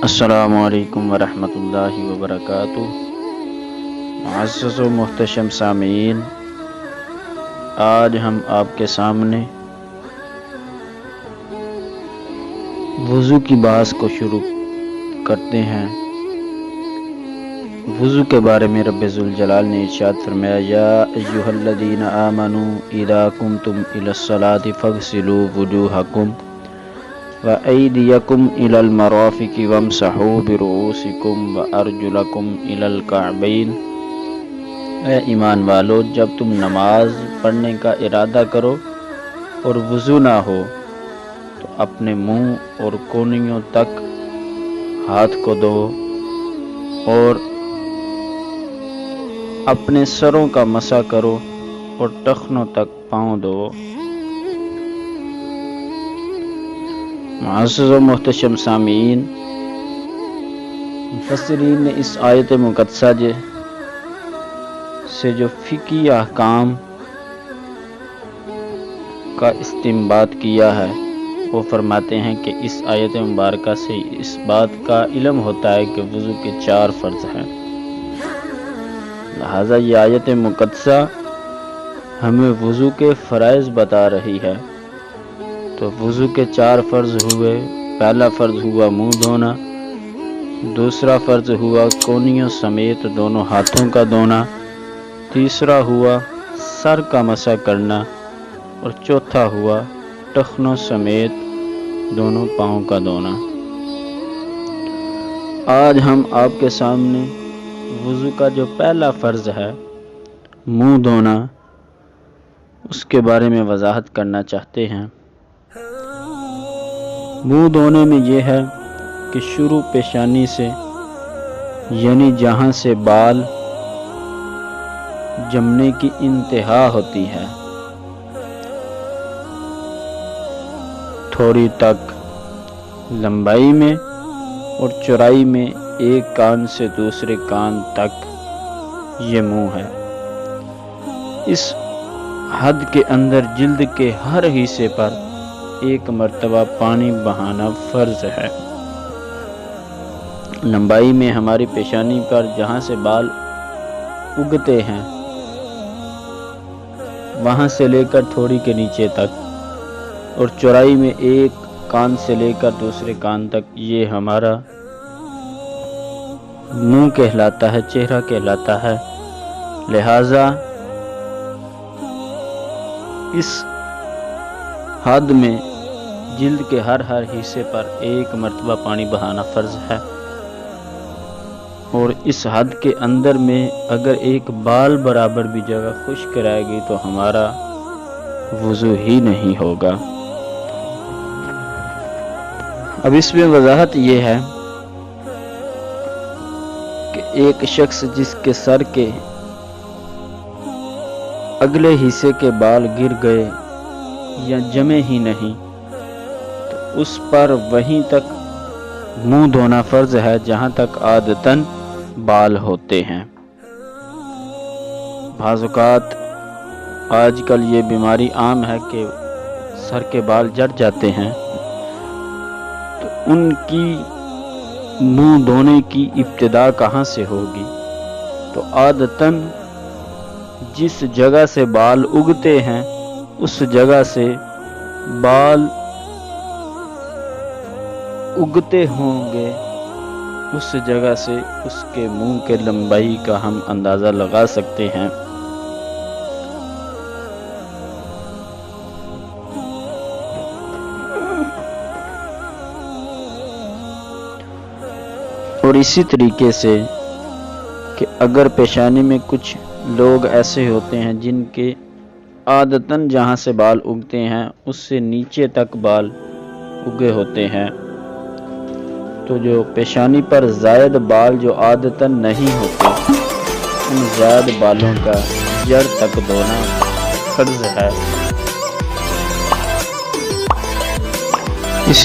السلام علیکم ورحمۃ اللہ وبرکاتہ۔ معزز و محتشم سامعین، آج ہم آپ کے سامنے وضو کی بحث کو شروع کرتے ہیں۔ وضو کے بارے میں رب ذوالجلال نے ارشاد فرمایا، یا ایھا الذین آمنوا اذا قمتم الی الصلاۃ فاغسلوا وجوہکم وَأَيْدِيَكُمْ إِلَى الْمَرَافِقِ وَامْسَحُوا بِرُؤُوسِكُمْ وَأَرْجُلَكُمْ إِلَى الْكَعْبَيْنِ۔ اے ایمان والو، جب تم نماز پڑھنے کا ارادہ کرو اور وضو نہ ہو تو اپنے منہ اور کونیوں تک ہاتھ کو دھو اور اپنے سروں کا مسح کرو اور ٹخنوں تک پاؤں دھو۔ معزز و محتشم سامعین، مفسرین نے اس آیت مقدسہ سے جو فقہی احکام کا استنباط کیا ہے وہ فرماتے ہیں کہ اس آیت مبارکہ سے اس بات کا علم ہوتا ہے کہ وضو کے 4 فرض ہیں، لہذا یہ آیت مقدسہ ہمیں وضو کے فرائض بتا رہی ہے۔ تو وضو کے 4 فرض ہوئے۔ پہلا فرض ہوا منہ دھونا، دوسرا فرض ہوا کونیوں سمیت دونوں ہاتھوں کا دھونا، تیسرا ہوا سر کا مسح کرنا اور چوتھا ہوا ٹخنوں سمیت دونوں پاؤں کا دھونا۔ آج ہم آپ کے سامنے وضو کا جو پہلا فرض ہے منہ دھونا، اس کے بارے میں وضاحت کرنا چاہتے ہیں۔ منہ دھونے میں یہ ہے کہ شروع پیشانی سے، یعنی جہاں سے بال جمنے کی انتہا ہوتی ہے، تھوڑی تک لمبائی میں اور چوڑائی میں ایک کان سے دوسرے کان تک یہ منہ ہے۔ اس حد کے اندر جلد کے ہر حصے پر ایک مرتبہ پانی بہانا فرض ہے۔ لمبائی میں ہماری پیشانی پر جہاں سے بال اگتے ہیں وہاں سے لے کر تھوڑی کے نیچے تک، اور چوڑائی میں ایک کان سے لے کر دوسرے کان تک، یہ ہمارا منہ کہلاتا ہے، چہرہ کہلاتا ہے۔ لہذا اس حد میں جلد کے ہر حصے پر ایک مرتبہ پانی بہانا فرض ہے، اور اس حد کے اندر میں اگر ایک بال برابر بھی جگہ خشک رہے گی تو ہمارا وضو ہی نہیں ہوگا۔ اب اس میں وضاحت یہ ہے کہ ایک شخص جس کے سر کے اگلے حصے کے بال گر گئے یا جمے ہی نہیں تو اس پر وہیں تک منہ دھونا فرض ہے جہاں تک عادتاً بال ہوتے ہیں۔ بعض اوقات آج کل یہ بیماری عام ہے کہ سر کے بال جڑ جاتے ہیں، تو ان کی منہ دھونے کی ابتدا کہاں سے ہوگی؟ تو عادتاً جس جگہ سے بال اگتے ہیں اس جگہ سے بال اگتے ہوں گے، اس جگہ سے اس کے منہ کے لمبائی کا ہم اندازہ لگا سکتے ہیں۔ اور اسی طریقے سے کہ اگر پیشانی میں کچھ لوگ ایسے ہوتے ہیں جن کے عادتاً جہاں سے بال اگتے ہیں اس سے نیچے تک بال اگے ہوتے ہیں، تو جو پیشانی پر زائد بال جو عادتاً نہیں ہوتے، ان زائد بالوں کا جڑ تک دھونا فرض ہے۔